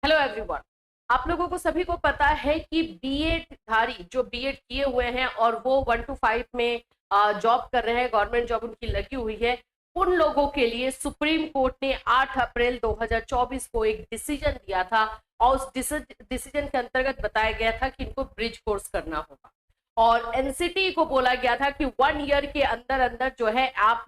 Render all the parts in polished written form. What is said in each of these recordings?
Hello everyone, आप लोगों को सभी को पता है कि बीएड धारी जो बीएड किए हुए हैं और वो 1 to 5 में जॉब कर रहे हैं, गवर्नमेंट जॉब उनकी लगी हुई है, उन लोगों के लिए सुप्रीम कोर्ट ने 8 अप्रैल 2024 को एक डिसीजन दिया था और उस डिसीजन के अंतर्गत बताया गया था कि इनको ब्रिज कोर्स करना होगा और एनसीटी को बोला गया था कि 1 ईयर के अंदर अंदर जो है आप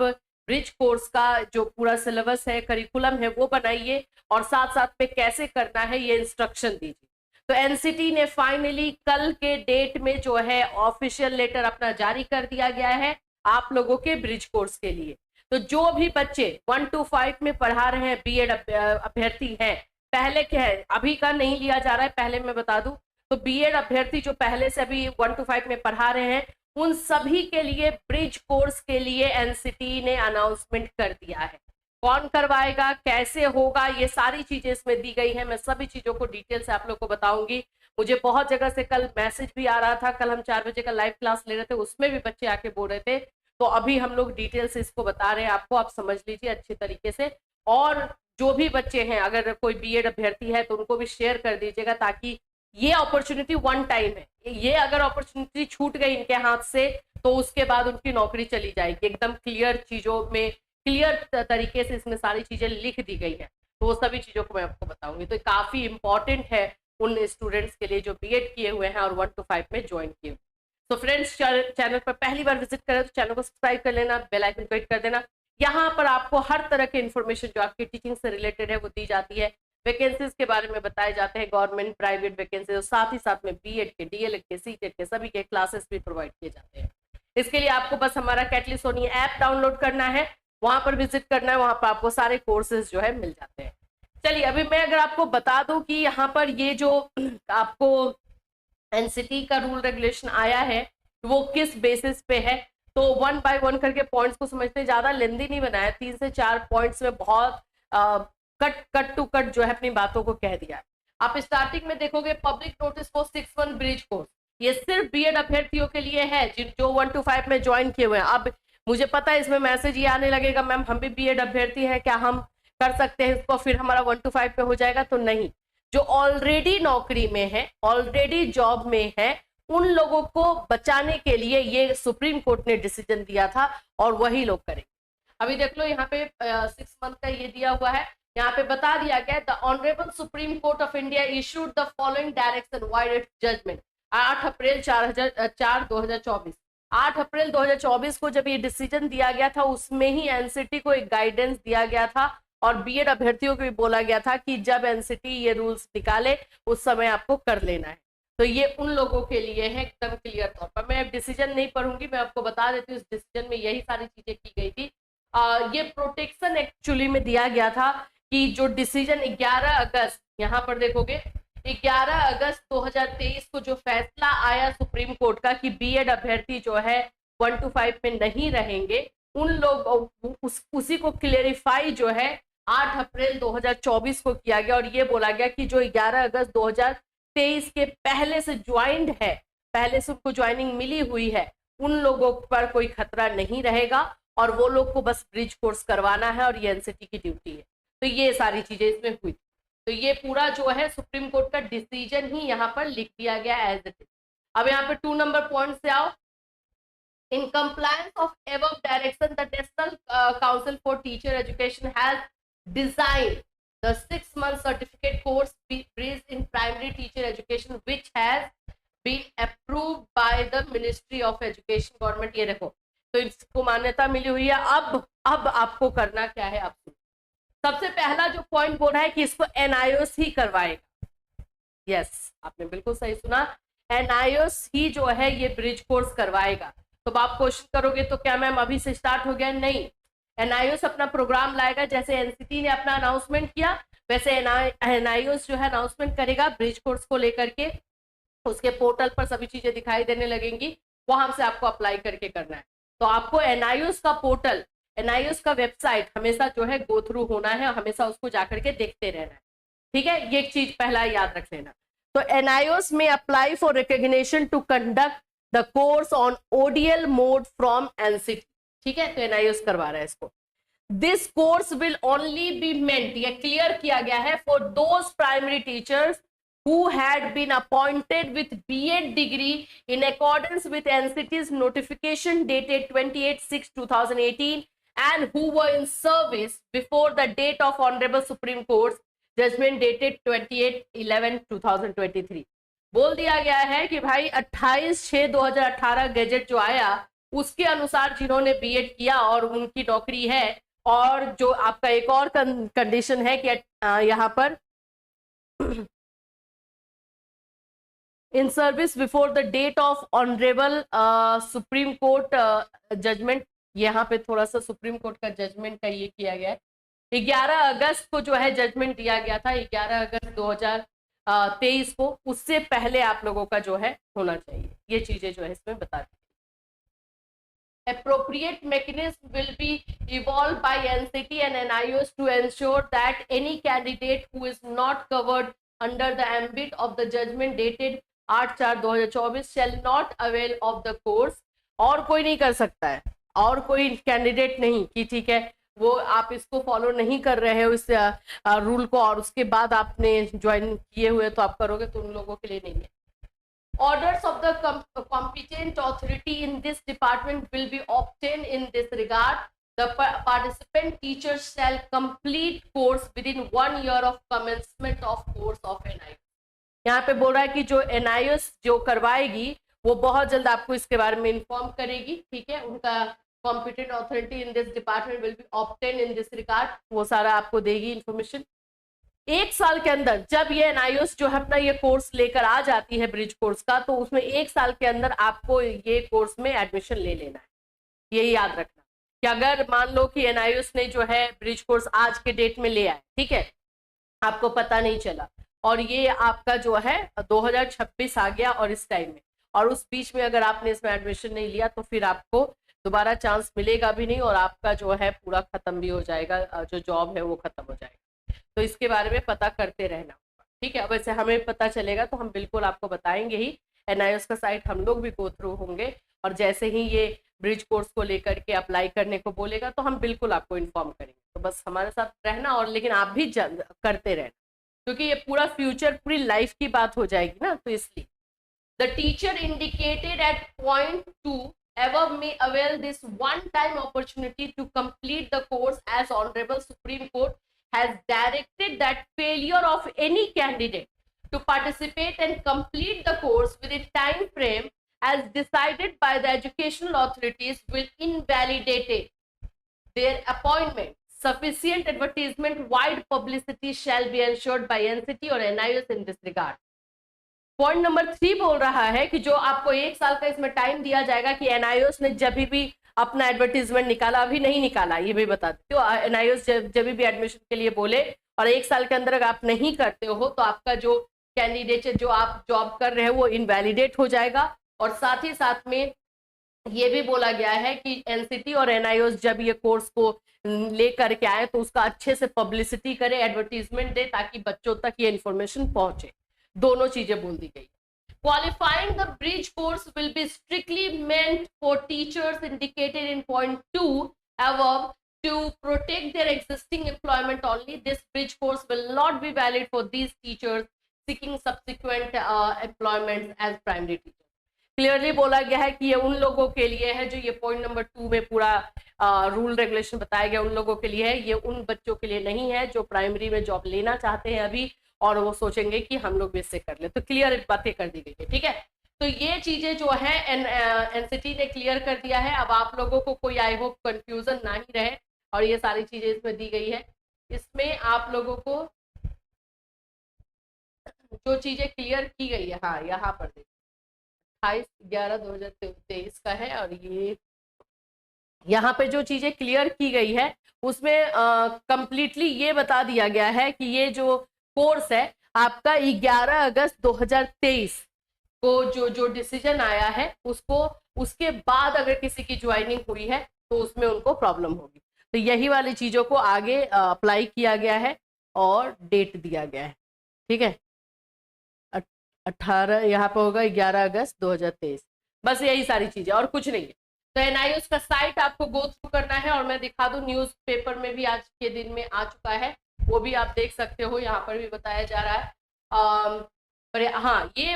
ब्रिज कोर्स का जो पूरा सिलेबस है, करिकुलम है, वो बनाइए और साथ साथ में कैसे करना है ये इंस्ट्रक्शन दीजिए। तो एनसीटी ने फाइनली कल के डेट में जो है ऑफिशियल लेटर अपना जारी कर दिया गया है आप लोगों के ब्रिज कोर्स के लिए। तो जो भी बच्चे 1 to 5 में पढ़ा रहे हैं, बीएड अभ्यर्थी हैं, पहले क्या है अभी का नहीं लिया जा रहा है, पहले मैं बता दूं तो बीएड अभ्यर्थी जो पहले से अभी 1 to 5 में पढ़ा रहे हैं उन सभी के लिए ब्रिज कोर्स के लिए एनसीटी ने अनाउंसमेंट कर दिया है। कौन करवाएगा, कैसे होगा, ये सारी चीजें इसमें दी गई है। मैं सभी चीजों को डिटेल से आप लोग को बताऊंगी। मुझे बहुत जगह से कल मैसेज भी आ रहा था, कल हम 4 बजे का लाइव क्लास ले रहे थे, उसमें भी बच्चे आके बोल रहे थे। तो अभी हम लोग डिटेल से इसको बता रहे हैं आपको, आप समझ लीजिए अच्छी तरीके से। और जो भी बच्चे हैं, अगर कोई बीएड अभ्यर्थी है तो उनको भी शेयर कर दीजिएगा, ताकि ये अपॉर्चुनिटी 1 टाइम है। ये अगर अपॉर्चुनिटी छूट गई इनके हाथ से तो उसके बाद उनकी नौकरी चली जाएगी। एकदम क्लियर चीजों में, क्लियर तरीके से इसमें सारी चीजें लिख दी गई है, तो वो सभी चीजों को मैं आपको बताऊंगी। तो काफी इंपॉर्टेंट है उन स्टूडेंट्स के लिए जो बीएड किए हुए हैं और 1 to 5 में ज्वाइन किए हुए। तो फ्रेंड्स, चैनल पर पहली बार विजिट करें तो चैनल को सब्सक्राइब कर लेना, बेल आइकन को हिट कर देना। यहाँ पर आपको हर तरह के इन्फॉर्मेशन जो आपकी टीचिंग से रिलेटेड है वो दी जाती है। वैकेंसीज के बारे में बताए जाते हैं, गवर्नमेंट प्राइवेट वैकेंसीज, और साथ ही साथ में बीएड के, डीएलएड के, सीटेट के सभी के क्लासेस भी प्रोवाइड किए जाते हैं। इसके लिए आपको बस हमारा कैटलिस्ट सोनी ऐप डाउनलोड करना है, वहां पर विजिट करना है, वहां पर आपको सारे कोर्सेज जो है मिल जाते हैं। चलिए, अभी मैं अगर आपको बता दूं कि यहाँ पर ये जो आपको एनसीटी का रूल रेगुलेशन आया है वो किस बेसिस पे है, तो 1 by 1 करके पॉइंट्स को समझते, ज्यादा लेंदी नहीं बनाया, 3 से 4 पॉइंट्स में बहुत कट टू कट जो है अपनी बातों को कह दिया। आप स्टार्टिंग में देखोगे public notice for 6 bridge course, ये सिर्फ बीएड अभ्यर्थियों के लिए है जो 1 to 5 में ज्वाइन किए हुए हैं। अब मुझे पता है इसमें मैसेज ये आने लगेगा, मैम हम भी बीएड अभ्यर्थी हैं, क्या हम कर सकते हैं इसको, फिर हमारा 1 to 5 पे हो जाएगा? तो नहीं, जो ऑलरेडी नौकरी में है, ऑलरेडी जॉब में है, उन लोगों को बचाने के लिए ये सुप्रीम कोर्ट ने डिसीजन दिया था और वही लोग करेंगे। अभी देख लो यहाँ पे 6 मंथ का ये दिया हुआ है, यहाँ पे बता दिया गया, the honourable Supreme Court of India issued the following direction vide its judgement 8 अप्रैल 2024। 8 अप्रैल 2024 को जब ये डिसीजन दिया गया था उसमें ही एनसीटी को एक गाइडेंस दिया गया था और बीएड अभ्यर्थियों को भी बोला गया था कि जब एनसीटी ये रूल्स निकाले उस समय आपको कर लेना है। तो ये उन लोगों के लिए है एकदम क्लियर तौर पर। मैं डिसीजन नहीं पढ़ूंगी, मैं आपको बता देती हूँ इस डिसीजन में यही सारी चीजें की गई थी। ये प्रोटेक्शन एक्चुअली में दिया गया था कि जो डिसीजन 11 अगस्त, यहाँ पर देखोगे 11 अगस्त 2023 को जो फैसला आया सुप्रीम कोर्ट का कि बीएड अभ्यर्थी जो है 1 to 5 में नहीं रहेंगे, उन लोग उसी को क्लेरिफाई जो है 8 अप्रैल 2024 को किया गया और ये बोला गया कि जो 11 अगस्त 2023 के पहले से ज्वाइंड है, पहले से उनको ज्वाइनिंग मिली हुई है, उन लोगों पर कोई खतरा नहीं रहेगा और वो लोग को बस ब्रिज कोर्स करवाना है और ये एनसीटी की ड्यूटी है। तो ये सारी चीजें इसमें हुई। तो ये पूरा जो है सुप्रीम कोर्ट का डिसीजन ही यहाँ पर लिख दिया गया एज इट इज। अब यहाँ पे 2 नंबर पॉइंट से आओ। In compliance of above direction the national council for teacher education has designed the 6 month certificate course Bridge in primary teacher education which has been approved by the Ministry of Education government. ये देखो, तो इसको मान्यता मिली हुई है। अब आपको करना क्या है, आप सबसे पहला जो पॉइंट बोल रहा है कि इसको एनआईओएस ही करवाएगा। यस, आपने बिल्कुल सही सुना, एनआईओएस ही जो है ये ब्रिज कोर्स करवाएगा। तो आप क्वेश्चन करोगे तो क्या मैम अभी से स्टार्ट हो गया? नहीं, एनआईओएस अपना प्रोग्राम लाएगा, जैसे एनसीटी ने अपना अनाउंसमेंट किया वैसे एनआईओएस जो है अनाउंसमेंट करेगा ब्रिज कोर्स को लेकर के। उसके पोर्टल पर सभी चीजें दिखाई देने लगेंगी, वहां से आपको अप्लाई करके करना है। तो आपको एनआईओएस का पोर्टल, एनआईओएस का वेबसाइट हमेशा जो है गो थ्रू होना है, हमेशा उसको जाकर के देखते रहना है, ठीक है? ये एक चीज पहला याद रख लेना। तो एनआईओएस में apply for recognition to conduct the course on ODL mode from NCT, ठीक है? तो एनआईओएस करवा रहा है इसको। This course will only be meant, ये क्लियर किया गया है, for those primary teachers who had been appointed with B.Ed degree in accordance with NCT's notification dated 28/6/2018 and who were in service before the date of Honorable Supreme Court's judgment dated 28/11/2023। बोल दिया गया है कि भाई 28/6/2018 gadget जो आया उसके अनुसार जिन्होंने बीएड किया और उनकी नौकरी है, और जो आपका एक और कंडीशन है कि यहाँ पर in service before the date of honourable Supreme Court judgement, यहाँ पे थोड़ा सा सुप्रीम कोर्ट का जजमेंट का ये किया गया है, 11 अगस्त को जो है जजमेंट दिया गया था, 11 अगस्त 2023 को, उससे पहले आप लोगों का जो है होना चाहिए। ये चीजें जो है इसमें बता दी। Appropriate mechanism will be evolved by NCT and NIOS to ensure that any candidate who is not covered under the ambit of the judgment dated 8/4/2024 shall not avail of the course। और कोई नहीं कर सकता है, और कोई candidate नहीं कि ठीक है वो आप इसको फॉलो नहीं कर रहे हो इस रूल को और उसके बाद आपने ज्वाइन किए हुए तो आप करोगे, तो उन लोगों के लिए नहीं है। Orders of the competent authority in this department will be obtained in this regard. The participant teachers shall complete course within 1 year of commencement of course of NIOS। यहाँ पे बोल रहा है कि जो NIOS जो करवाएगी वो बहुत जल्द आपको इसके बारे में इन्फॉर्म करेगी, ठीक है। उनका competent authority in this department will be obtained in this regard, वो सारा आपको देगी इन्फॉर्मेशन। 1 साल के अंदर जब ये NIOS जो है अपना ये कोर्स लेकर आ जाती है ब्रिज कोर्स का, तो उसमें 1 साल के अंदर आपको ये कोर्स में एडमिशन ले लेना है। ये याद रखना कि अगर मान लो कि NIOS ने जो है ब्रिज कोर्स आज के डेट में ले आए, ठीक है, आपको पता नहीं चला और ये आपका जो है 2026 आ गया और इस टाइम में, और उस बीच में अगर आपने इसमें एडमिशन नहीं लिया तो फिर आपको दोबारा चांस मिलेगा भी नहीं और आपका जो है पूरा खत्म भी हो जाएगा, जो जॉब है वो खत्म हो जाएगा। तो इसके बारे में पता करते रहना, ठीक है। वैसे हमें पता चलेगा तो हम बिल्कुल आपको बताएंगे ही, NIOS का साइट हम लोग भी गो थ्रू होंगे और जैसे ही ये ब्रिज कोर्स को लेकर के अप्लाई करने को बोलेगा तो हम बिल्कुल आपको इन्फॉर्म करेंगे। तो बस हमारे साथ रहना, और लेकिन आप भी करते रहना क्योंकि ये पूरा फ्यूचर पूरी लाइफ की बात हो जाएगी ना, तो इसलिए the teacher indicated at point 2 above may avail this one-time opportunity to complete the course as Honorable Supreme Court has directed that failure of any candidate to participate and complete the course within time frame as decided by the educational authorities will invalidate their appointment. Sufficient advertisement, wide publicity shall be ensured by NCT or NIOS in this regard। Point number 3 बोल रहा है कि जो आपको 1 साल का इसमें time दिया जाएगा कि NIOS ने जब भी अपना एडवर्टीजमेंट निकाला, अभी नहीं निकाला, ये भी बता देती हूँ। NIOS जब भी एडमिशन के लिए बोले और 1 साल के अंदर अगर आप नहीं करते हो तो आपका जो कैंडिडेट जो आप जॉब कर रहे हो वो इनवैलिडेट हो जाएगा। और साथ ही साथ में ये भी बोला गया है कि NCT और NIOS जब ये कोर्स को ले करके आए तो उसका अच्छे से पब्लिसिटी करे, एडवर्टीजमेंट दे ताकि बच्चों तक ये इन्फॉर्मेशन पहुंचे। दोनों चीजें बोल दी गई। Qualifying the bridge course will be strictly meant for teachers indicated in point 2 above to protect their existing employment only. This bridge course will not be valid for these teachers seeking subsequent employment as primary teachers। Clearly बोला गया है कि ये उन लोगों के लिए है जो ये पॉइंट नंबर 2 में पूरा रूल रेगुलेशन बताया गया, उन लोगों के लिए है, ये उन बच्चों के लिए नहीं है जो प्राइमरी में जॉब लेना चाहते हैं अभी और वो सोचेंगे कि हम लोग भी इससे कर ले। तो क्लियर बातें कर दी गई है, ठीक है। तो ये चीजें जो है NCT ने क्लियर कर दिया है। अब आप लोगों को कोई आई होप कंफ्यूजन ना ही रहे और ये सारी चीजें इसमें दी गई है। इसमें आप लोगों को जो चीजें क्लियर की गई है, हाँ यहाँ पर देखिए 28/11/2023 का है और ये यहाँ पे जो चीजें क्लियर की गई है उसमें कंप्लीटली ये बता दिया गया है कि ये जो कोर्स है आपका 11 अगस्त 2023 को जो डिसीजन आया है उसको उसके बाद अगर किसी की ज्वाइनिंग हुई है तो उसमें उनको प्रॉब्लम होगी। तो यही वाली चीजों को आगे अप्लाई किया गया है और डेट दिया गया है, ठीक है। 18 यहाँ पे होगा 11 अगस्त 2023, बस यही सारी चीजें और कुछ नहीं है। तो एनआईओएस का साइट आपको गो थ्रू करना है, और मैं दिखा दूं न्यूज़पेपर में भी आज के दिन में आ चुका है, वो भी आप देख सकते हो, यहाँ पर भी बताया जा रहा है। पर हाँ, ये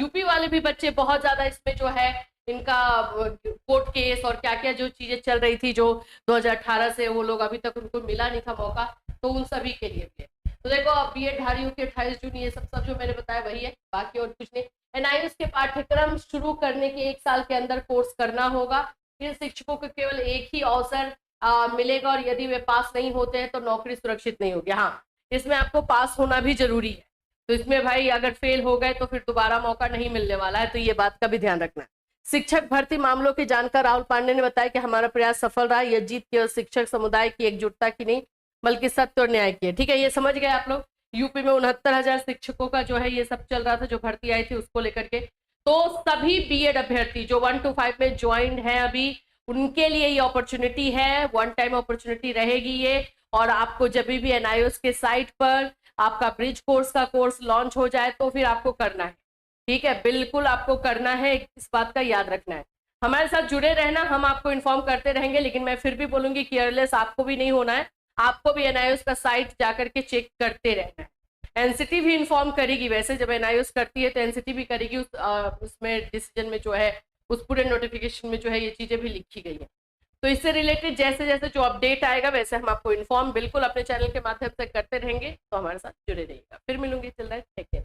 यूपी वाले भी बच्चे बहुत ज्यादा इसमें जो है इनका कोर्ट केस और क्या क्या जो चीजें चल रही थी, जो 2018 से वो लोग अभी तक उनको मिला नहीं था मौका, तो उन सभी के लिए भी है। तो देखो अब बीएड धारियों के 28 जून ये सब जो मैंने बताया वही है, बाकी और कुछ नहीं। एनआईएस के पाठ्यक्रम शुरू करने के 1 साल के अंदर कोर्स करना होगा। फिर शिक्षकों को केवल एक ही अवसर मिलेगा, और यदि वे पास नहीं होते हैं तो नौकरी सुरक्षित नहीं होगी। हाँ, इसमें आपको पास होना भी जरूरी है, तो इसमें भाई अगर फेल हो गए तो फिर दोबारा मौका नहीं मिलने वाला है, तो ये बात का भी ध्यान रखना है। शिक्षक भर्ती मामलों के जानकार राहुल पांडे ने बताया कि हमारा प्रयास सफल रहा, यह जीत केवल शिक्षक समुदाय की एकजुटता की नहीं बल्कि सत्य और न्याय की है। ठीक है, ये समझ गए आप लोग। यूपी में 69,000 शिक्षकों का जो है ये सब चल रहा था, जो भर्ती आई थी उसको लेकर के। तो सभी बीएड अभ्यर्थी जो 1 to 5 में ज्वाइंट है अभी, उनके लिए ये अपॉर्चुनिटी है, वन टाइम अपॉर्चुनिटी रहेगी ये। और आपको जब भी एनआईओएस के साइट पर आपका ब्रिज कोर्स का कोर्स लॉन्च हो जाए तो फिर आपको करना है। ठीक है, बिल्कुल आपको करना है, इस बात का याद रखना है। हमारे साथ जुड़े रहना, हम आपको इन्फॉर्म करते रहेंगे, लेकिन मैं फिर भी बोलूंगी केयरलेस आपको भी नहीं होना है, आपको भी एनआईओएस का साइट जाकर के चेक करते रहना है। एनसीटी भी इन्फॉर्म करेगी, वैसे जब एनआईओएस करती है तो एनसीटी भी करेगी, उसमें डिसीजन में जो है, उस पूरे नोटिफिकेशन में जो है ये चीजें भी लिखी गई है। तो इससे रिलेटेड जैसे जैसे जो अपडेट आएगा वैसे हम आपको इन्फॉर्म बिल्कुल अपने चैनल के माध्यम से करते रहेंगे, तो हमारे साथ जुड़े रहिएगा। फिर मिलूंगी, चल रहा है, टेक केयर।